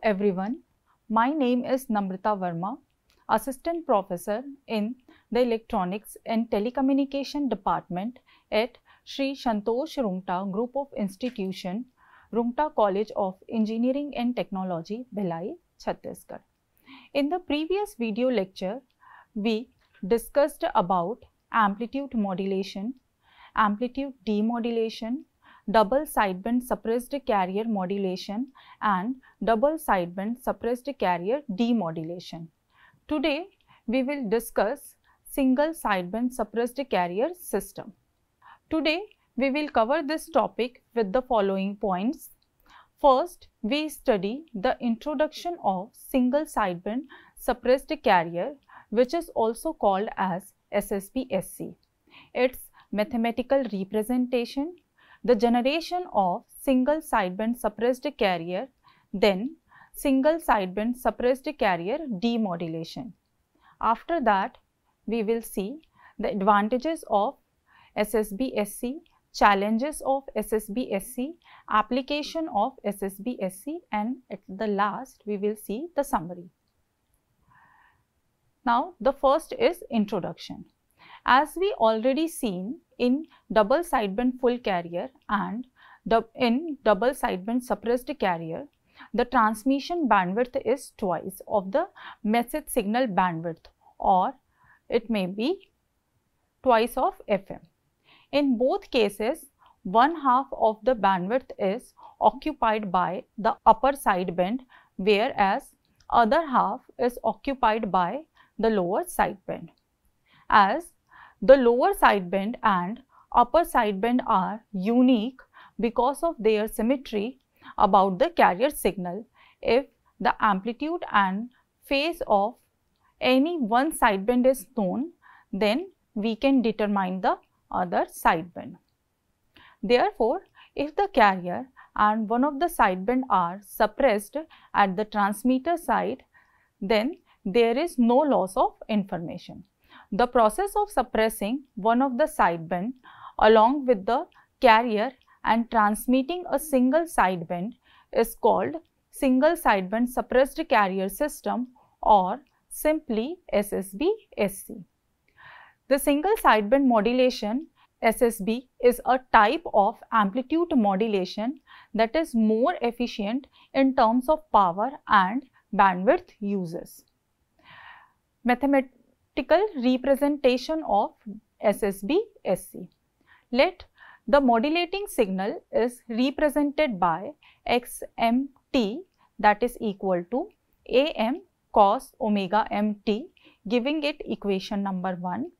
everyone, my name is Namrata Verma, Assistant Professor in the Electronics and Telecommunication Department at Sri Santosh Rungta Group of Institution, Rungta College of Engineering and Technology, Bhilai, Chhattisgarh. In the previous video lecture, we discussed about amplitude modulation, amplitude demodulation, double sideband suppressed carrier modulation and double sideband suppressed carrier demodulation. Today, we will discuss single sideband suppressed carrier system. Today, we will cover this topic with the following points. First, we study the introduction of single sideband suppressed carrier, which is also called as SSB-SC, its mathematical representation, the generation of single sideband suppressed carrier, then single sideband suppressed carrier demodulation. After that, we will see the advantages of SSB-SC, challenges of SSB-SC, application of SSB-SC, and at the last we will see the summary. Now, the first is introduction. As we already seen in double sideband full carrier and in double sideband suppressed carrier, the transmission bandwidth is twice of the message signal bandwidth, or it may be twice of FM. In both cases, one half of the bandwidth is occupied by the upper sideband, whereas other half is occupied by the lower sideband. As the lower sideband and upper sideband are unique because of their symmetry about the carrier signal, if the amplitude and phase of any one sideband is known, then we can determine the other sideband. Therefore, if the carrier and one of the sideband are suppressed at the transmitter side, then there is no loss of information. The process of suppressing one of the sideband along with the carrier and transmitting a single sideband is called single sideband suppressed carrier system, or simply SSB-SC. The single sideband modulation SSB is a type of amplitude modulation that is more efficient in terms of power and bandwidth uses. Mathematical representation of SSB-SC. Let the modulating signal is represented by xmt, that is equal to am cos omega mt, giving it equation number 1,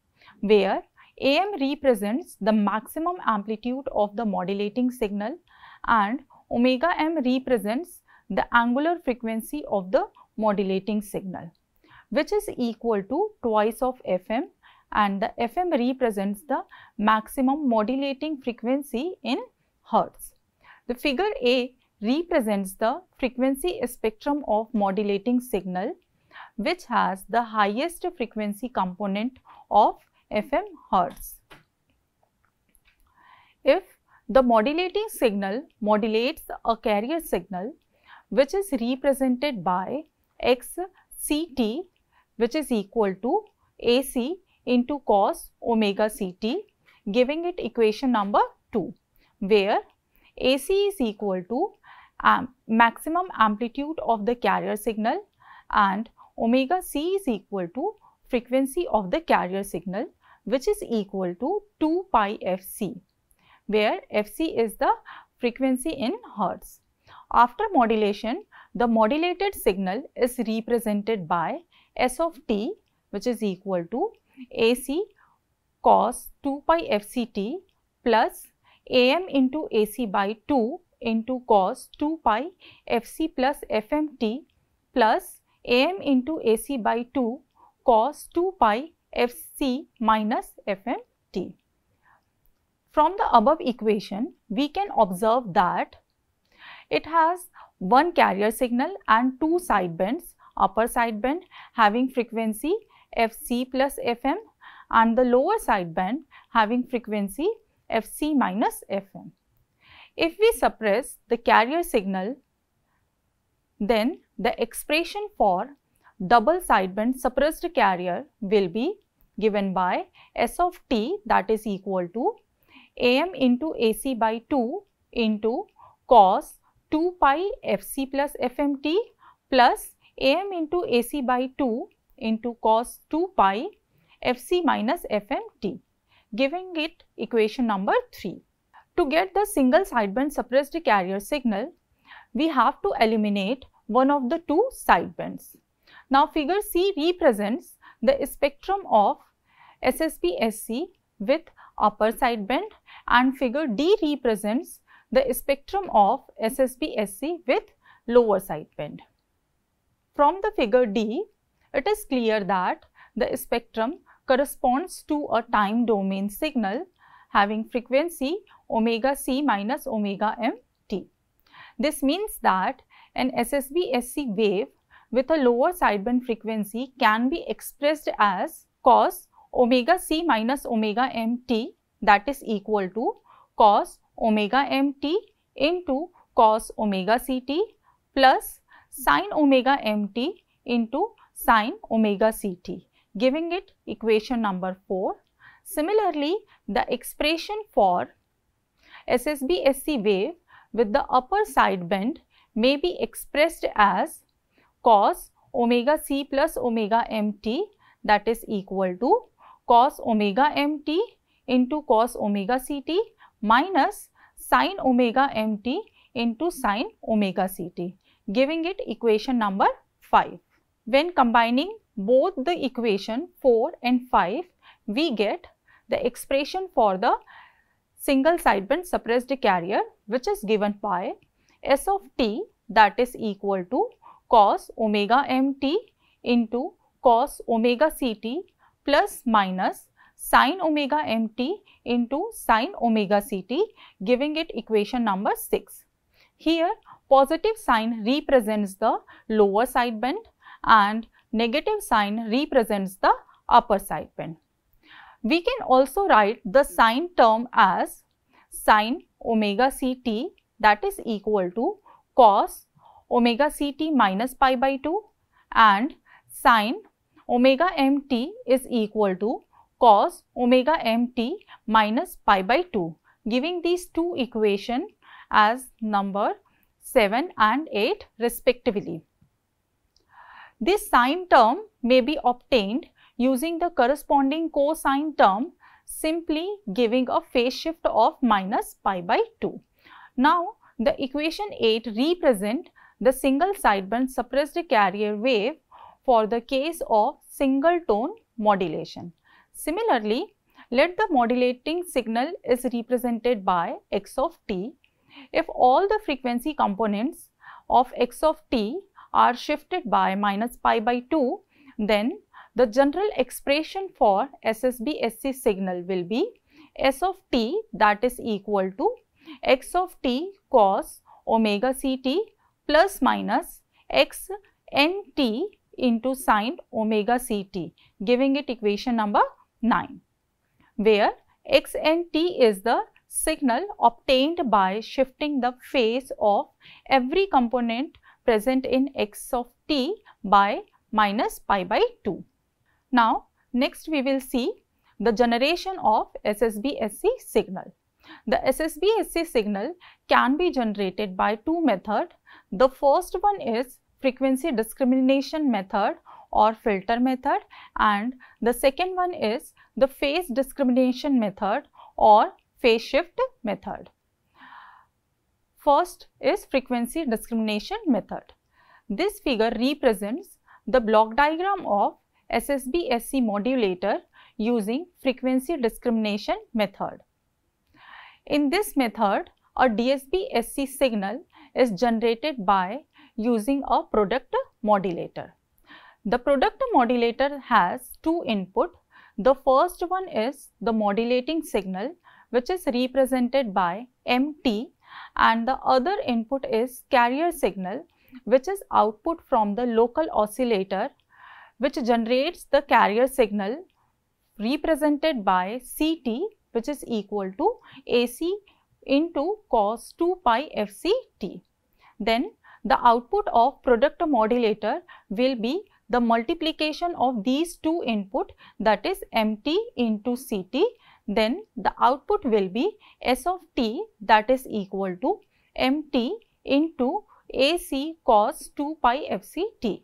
where am represents the maximum amplitude of the modulating signal and omega m represents the angular frequency of the modulating signal, which is equal to twice of fm, and the fm represents the maximum modulating frequency in hertz. The figure A represents the frequency spectrum of modulating signal, which has the highest frequency component of FM hertz. If the modulating signal modulates a carrier signal, which is represented by xct, which is equal to AC into cos omega ct, giving it equation number 2, where AC is equal to maximum amplitude of the carrier signal and omega c is equal to frequency of the carrier signal, which is equal to 2 pi fc, where fc is the frequency in hertz. After modulation, the modulated signal is represented by s of t, which is equal to AC cos 2 pi fct plus am into AC by 2 into cos 2 pi fc plus fmt plus am into AC by 2 cos 2 pi fc minus fmt. From the above equation, we can observe that it has one carrier signal and two sidebands, upper sideband having frequency fc plus fm and the lower sideband having frequency fc minus fm. If we suppress the carrier signal, then the expression for double sideband suppressed carrier will be given by S of t, that is equal to am into ac by 2 into cos 2 pi fc plus fmt plus am into ac by 2 into cos 2 pi fc minus fmt, giving it equation number 3. To get the single sideband suppressed carrier signal, we have to eliminate one of the two sidebands. Now, figure C represents the spectrum of SSB-SC with upper sideband, and figure D represents the spectrum of SSB-SC with lower sideband. From the figure D, it is clear that the spectrum corresponds to a time domain signal having frequency omega c minus omega m t. This means that an SSB-SC wave with a lower sideband frequency can be expressed as cos omega c minus omega m t, that is equal to cos omega m t into cos omega c t plus sin omega m t into sin omega c t, giving it equation number 4. Similarly, the expression for SSB-SC wave with the upper sideband may be expressed as cos omega c plus omega m t, that is equal to cos omega m t into cos omega c t minus sin omega m t into sin omega c t, giving it equation number 5. When combining both the equation 4 and 5, we get the expression for the single sideband suppressed carrier, which is given by S of t, that is equal to cos omega m t into cos omega c t plus minus sin omega m t into sin omega c t, giving it equation number 6. Here, positive sign represents the lower sideband and negative sign represents the upper sideband. We can also write the sin term as sin omega c t, that is equal to cos omega c t minus pi by 2, and sin omega m t is equal to cos omega m t minus pi by 2, giving these two equations as number 7 and 8 respectively. This sine term may be obtained using the corresponding cosine term, simply giving a phase shift of minus pi by 2. Now, the equation 8 represents the single sideband suppressed carrier wave for the case of single tone modulation. Similarly, let the modulating signal is represented by x of t. If all the frequency components of x of t are shifted by minus pi by 2, then the general expression for SSB-SC signal will be S of t, that is equal to x of t cos omega c t plus minus x n t into sin omega c t, giving it equation number 9, where x n t is the signal obtained by shifting the phase of every component present in x of t by minus pi by 2. Now, next we will see the generation of SSB-SC signal. The SSB-SC signal can be generated by two methods. The first one is frequency discrimination method or filter method, and the second one is the phase discrimination method or phase shift method. First is frequency discrimination method. This figure represents the block diagram of SSB-SC modulator using frequency discrimination method. In this method, a DSB-SC signal is generated by using a product modulator. The product modulator has two inputs. The first one is the modulating signal, which is represented by MT, and the other input is carrier signal, which is output from the local oscillator, which generates the carrier signal represented by CT, which is equal to AC into cos 2 pi fct. Then The output of product modulator will be the multiplication of these two input, that is MT into CT. Then the output will be S of t, that is equal to MT into AC cos 2 pi FCT.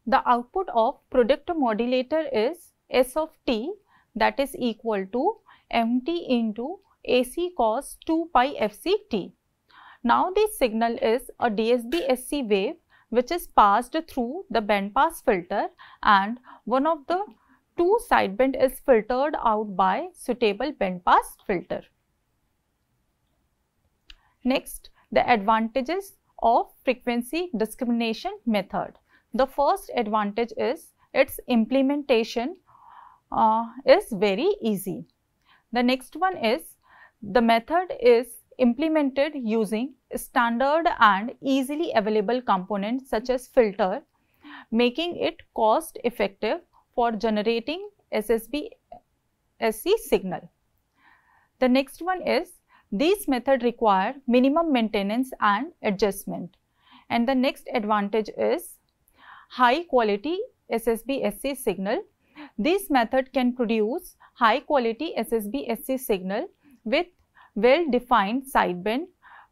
The output of product modulator is S of t, that is equal to MT into AC cos 2 pi FCT. Now this signal is a DSB-SC wave which is passed through the band pass filter, and one of the two sideband is filtered out by suitable band pass filter. Next, the advantages of frequency discrimination method. The first advantage is its implementation is very easy. The next one is the method is implemented using standard and easily available components such as filter, making it cost effective for generating SSB-SC signal. The next one is these methods require minimum maintenance and adjustment. And the next advantage is high quality SSB-SC signal. This method can produce high quality SSB-SC signal with well-defined sideband,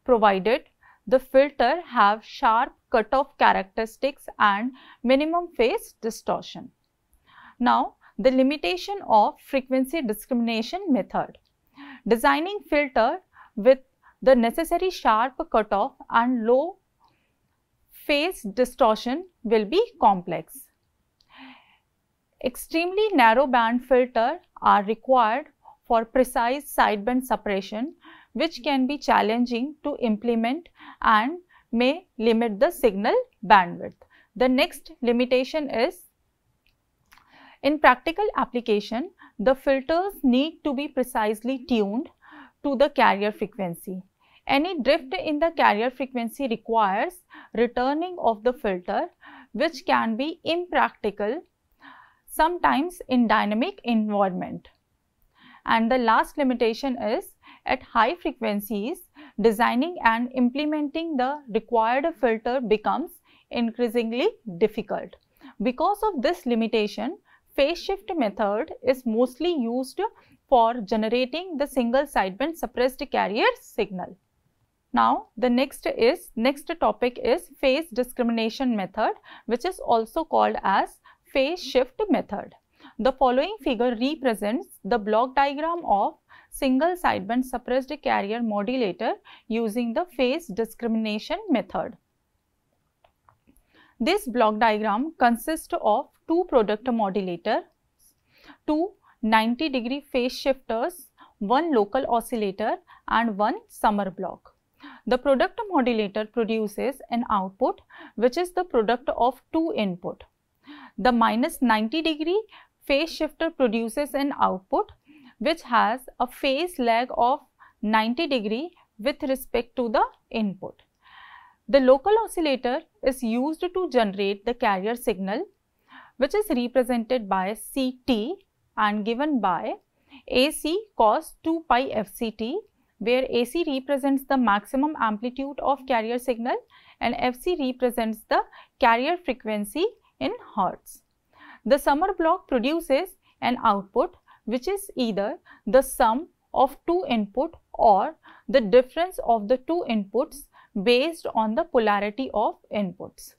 provided the filter have sharp cutoff characteristics and minimum phase distortion. Now, the limitation of frequency discrimination method. Designing filter with the necessary sharp cutoff and low phase distortion will be complex. Extremely narrow band filter are required for precise sideband separation, which can be challenging to implement and may limit the signal bandwidth. The next limitation is in practical application, the filters need to be precisely tuned to the carrier frequency. Any drift in the carrier frequency requires returning of the filter, which can be impractical sometimes in dynamic environment. And the last limitation is at high frequencies, designing and implementing the required filter becomes increasingly difficult. Because of this limitation, phase shift method is mostly used for generating the single sideband suppressed carrier signal. Now, the next topic is phase discrimination method, which is also called as phase shift method. The following figure represents the block diagram of single sideband suppressed carrier modulator using the phase discrimination method. This block diagram consists of two product modulators, two 90-degree phase shifters, one local oscillator and one summer block. The product modulator produces an output which is the product of two input. The minus 90-degree phase shifter produces an output which has a phase lag of 90 degree with respect to the input. The local oscillator is used to generate the carrier signal, which is represented by CT and given by AC cos 2 pi FCT, where AC represents the maximum amplitude of carrier signal and FC represents the carrier frequency in Hertz. The summer block produces an output which is either the sum of two input or the difference of the two inputs based on the polarity of inputs.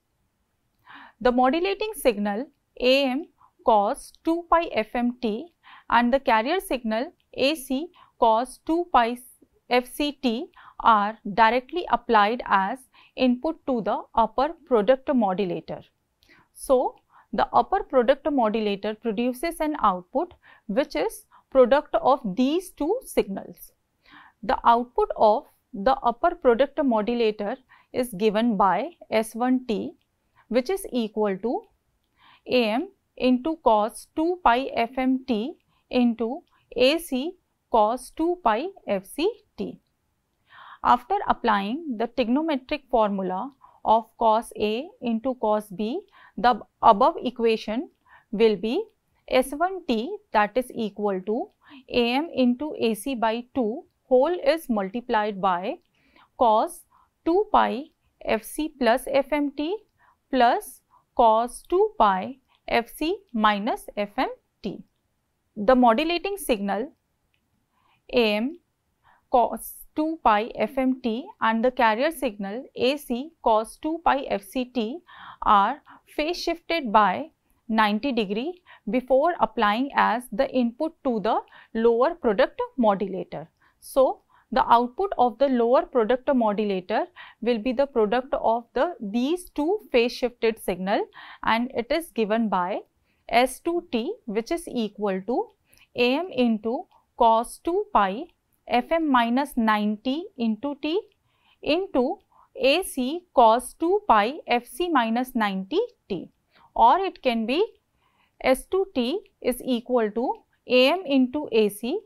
The modulating signal AM cos 2 pi FMT and the carrier signal AC cos 2 pi FCT are directly applied as input to the upper product modulator. So, the upper product modulator produces an output which is product of these two signals. The output of the upper product modulator is given by S1T, which is equal to AM into cos 2 pi FMT into AC cos 2 pi FCT. After applying the trigonometric formula of cos A into cos B, the above equation will be S1T, that is equal to AM into AC by 2 whole is multiplied by cos 2 pi Fc plus Fmt plus cos 2 pi Fc minus Fmt. The modulating signal Am cos 2 pi Fmt and the carrier signal AC cos 2 pi Fct are phase shifted by 90 degree before applying as the input to the lower product modulator. So, the output of the lower product modulator will be the product of these two phase shifted signal, and it is given by S2t, which is equal to Am into cos 2 pi Fm minus 90 into t into AC cos 2 pi Fc minus 90 t, or it can be S2t is equal to Am into AC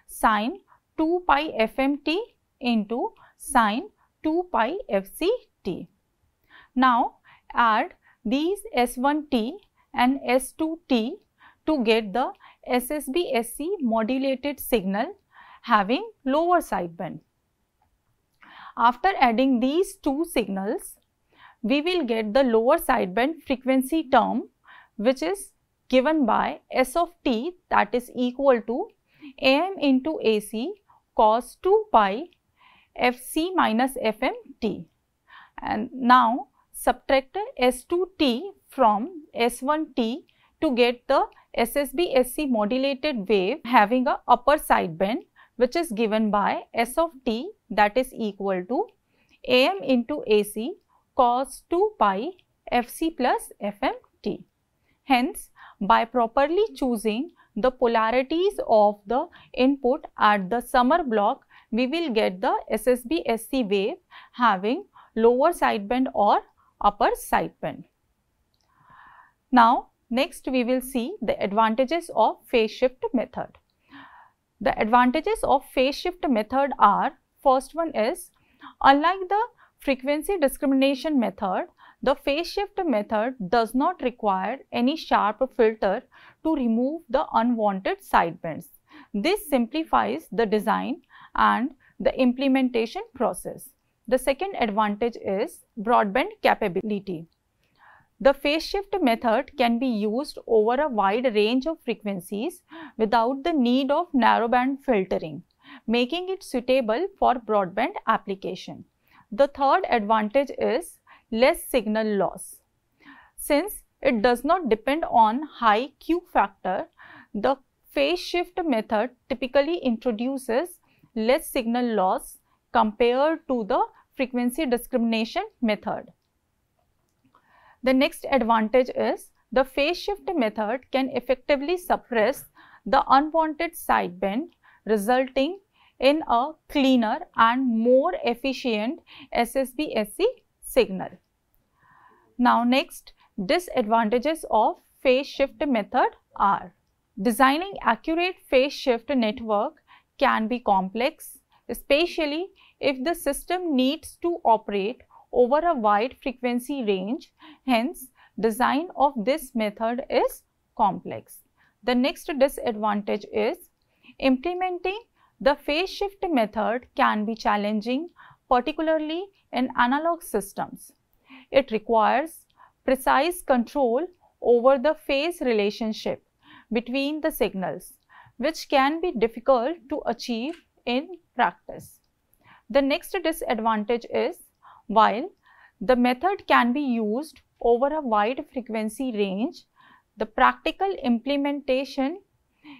sin 2 pi Fmt into sin 2 pi Fct. Now, add these S1t and S2t to get the SSB-SC modulated signal having lower sideband. After adding these two signals, we will get the lower sideband frequency term, which is given by S of t, that is equal to Am into AC cos 2 pi Fc minus Fmt. And now subtract S2t from S1t to get the SSB-SC modulated wave having a upper sideband, which is given by S of t, that is equal to Am into AC cos 2 pi Fc plus Fmt. Hence, by properly choosing the polarities of the input at the summer block, we will get the SSB-SC wave having lower sideband or upper sideband. Now, next we will see the advantages of phase shift method. The advantages of phase shift method are, first one is, unlike the frequency discrimination method, the phase shift method does not require any sharp filter to remove the unwanted sidebands. This simplifies the design and the implementation process. The second advantage is broadband capability. The phase shift method can be used over a wide range of frequencies without the need of narrowband filtering, making it suitable for broadband application. The third advantage is less signal loss. Since it does not depend on high Q factor, the phase shift method typically introduces less signal loss compared to the frequency discrimination method. The next advantage is the phase shift method can effectively suppress the unwanted sideband, resulting in a cleaner and more efficient SSB-SC signal. Now, next, disadvantages of phase shift method are: designing accurate phase shift network can be complex, especially if the system needs to operate over a wide frequency range. Hence, design of this method is complex. The next disadvantage is implementing the phase shift method can be challenging, particularly in analog systems. It requires precise control over the phase relationship between the signals, which can be difficult to achieve in practice. The next disadvantage is, while the method can be used over a wide frequency range, the practical implementation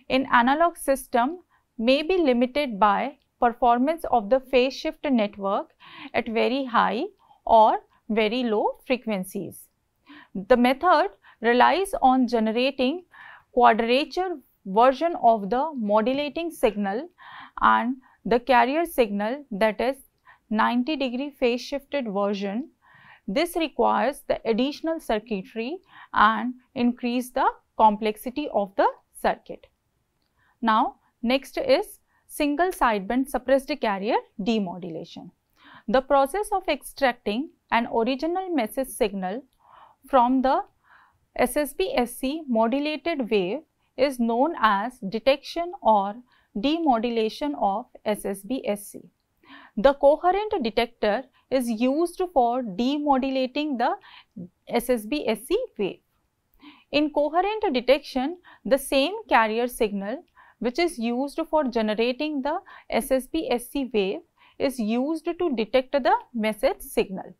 in analog system may be limited by performance of the phase shift network at very high or very low frequencies. The method relies on generating quadrature version of the modulating signal and the carrier signal, that is 90 degree phase shifted version. This requires the additional circuitry and increase the complexity of the circuit. Now, next is single sideband suppressed carrier demodulation. The process of extracting an original message signal from the SSB-SC modulated wave is known as detection or demodulation of SSB-SC. The coherent detector is used for demodulating the SSB-SC wave. In coherent detection, the same carrier signal which is used for generating the SSB-SC wave is used to detect the message signal.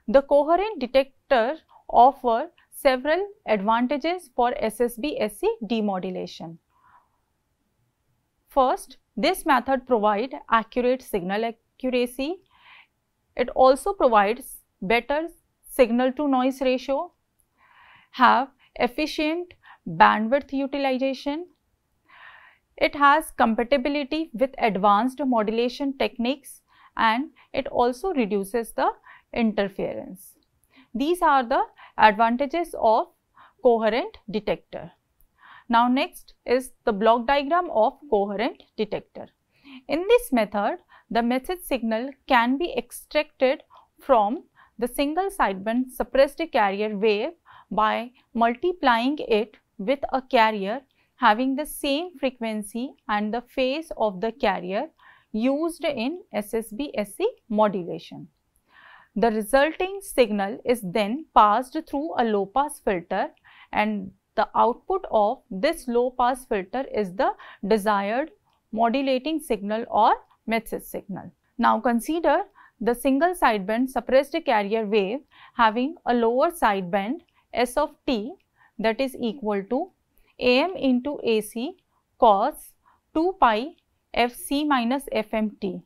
The coherent detector offers several advantages for SSB-SC demodulation. First, this method provides accurate signal accuracy. It also provides better signal to noise ratio, have efficient bandwidth utilization. It has compatibility with advanced modulation techniques, and it also reduces the interference. These are the advantages of coherent detector. Now next is the block diagram of coherent detector. In this method, the message signal can be extracted from the single sideband suppressed carrier wave by multiplying it with a carrier having the same frequency and the phase of the carrier used in SSB-SC modulation. The resulting signal is then passed through a low pass filter, and the output of this low pass filter is the desired modulating signal or message signal. Now consider the single sideband suppressed carrier wave having a lower sideband S of t, that is equal to AM into AC cos 2 pi Fc minus Fmt.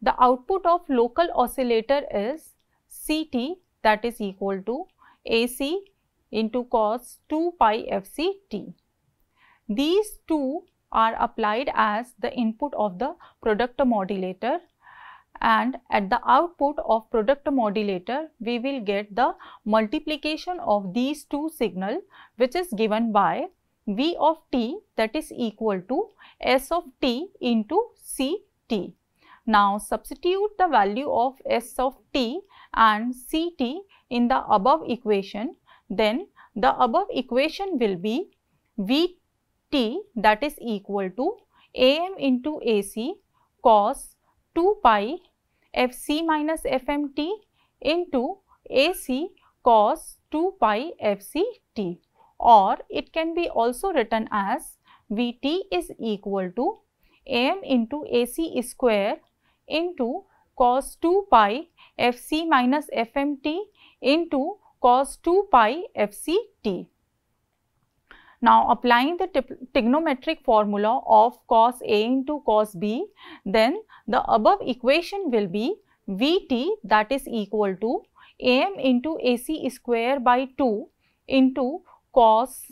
The output of local oscillator is Ct, that is equal to AC into cos 2 pi Fct. These two are applied as the input of the product modulator, and at the output of product modulator we will get the multiplication of these two signal, which is given by V of t, that is equal to S of t into Ct. Now substitute the value of S of t and Ct in the above equation, then the above equation will be Vt, that is equal to Am into Ac cos 2 pi Fc minus Fmt into Ac cos 2 pi Fct, or it can be also written as Vt is equal to Am into Ac square into cos 2 pi Fc minus Fmt into cos 2 pi Fct. Now applying the trigonometric formula of cos A into cos B, then the above equation will be Vt, that is equal to Am into Ac square by 2 into cos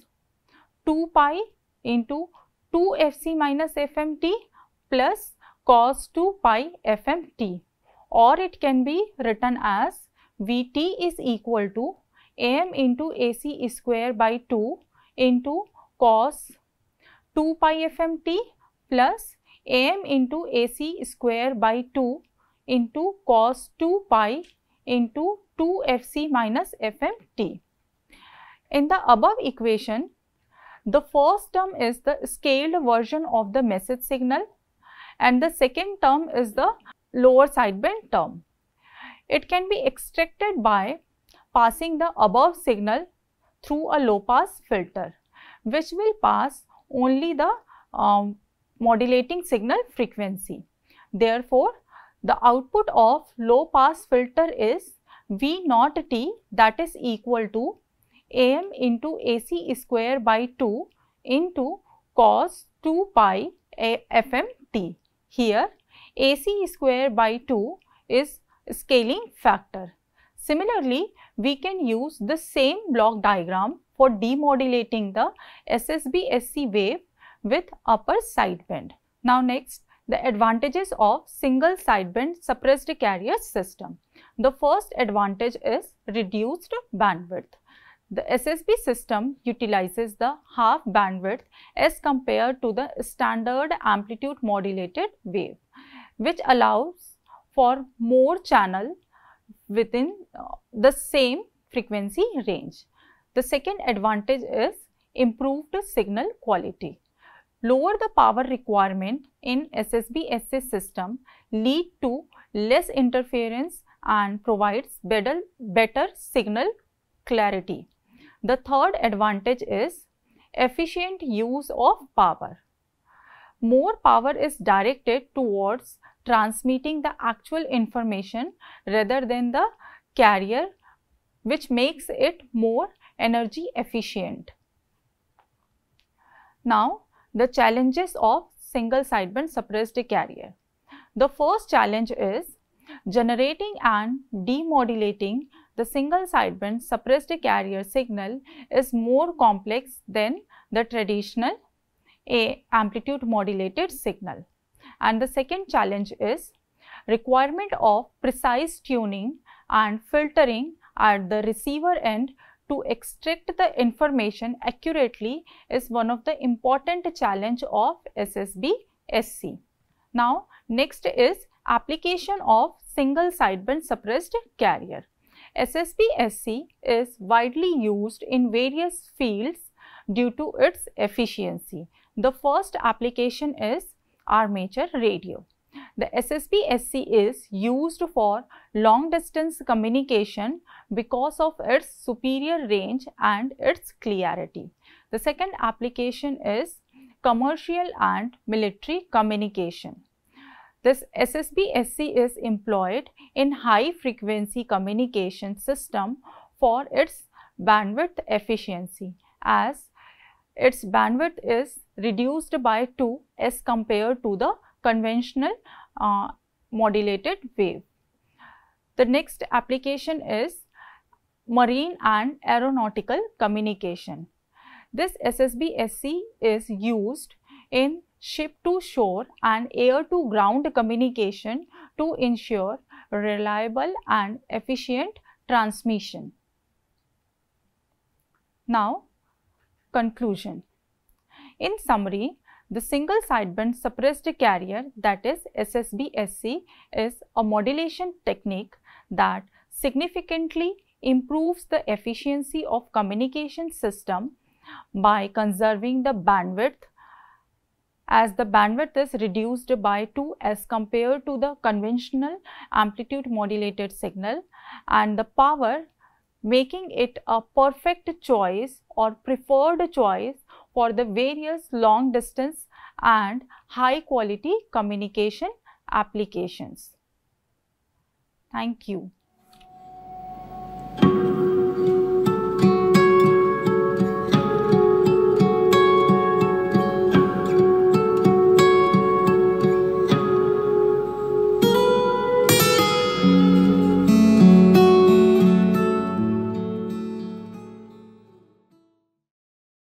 2 pi into 2 Fc minus Fmt plus cos 2 pi Fmt, or it can be written as Vt is equal to Am into Ac square by 2 into cos 2 pi Fmt plus Am into Ac square by 2 into cos 2 pi into 2 Fc minus Fmt. In the above equation, the first term is the scaled version of the message signal and the second term is the lower sideband term. It can be extracted by passing the above signal through a low pass filter, which will pass only the modulating signal frequency. Therefore, the output of low pass filter is V naught t, that is equal to Am into Ac square by 2 into cos 2 pi Fmt. Here Ac square by 2 is scaling factor. Similarly, we can use the same block diagram for demodulating the SSB-SC wave with upper sideband. Now next, the advantages of single sideband suppressed carrier system. The first advantage is reduced bandwidth. The SSB system utilizes the half bandwidth as compared to the standard amplitude modulated wave, which allows for more channel within the same frequency range. The second advantage is improved signal quality. Lower the power requirement in SSB-SC system lead to less interference and provides better signal clarity. The third advantage is efficient use of power. More power is directed towards transmitting the actual information rather than the carrier, which makes it more energy efficient. Now, the challenges of single sideband suppressed carrier. The first challenge is generating and demodulating the single sideband suppressed carrier signal is more complex than the traditional amplitude modulated signal. And the second challenge is requirement of precise tuning and filtering at the receiver end to extract the information accurately is one of the important challenge of SSB-SC. Now, next is application of single sideband suppressed carrier. SSB-SC is widely used in various fields due to its efficiency. The first application is armature radio. The SSB-SC is used for long distance communication because of its superior range and its clarity. The second application is commercial and military communication. This SSB-SC is employed in high frequency communication system for its bandwidth efficiency, as its bandwidth is reduced by 2 as compared to the conventional modulated wave. The next application is marine and aeronautical communication. This SSB-SC is used in ship to shore and air to ground communication to ensure reliable and efficient transmission. Now, conclusion. In summary, the single sideband suppressed carrier, that is SSB-SC, is a modulation technique that significantly improves the efficiency of communication system by conserving the bandwidth, as the bandwidth is reduced by 2 as compared to the conventional amplitude modulated signal, and the power, making it a perfect choice or preferred choice for the various long distance and high quality communication applications. Thank you.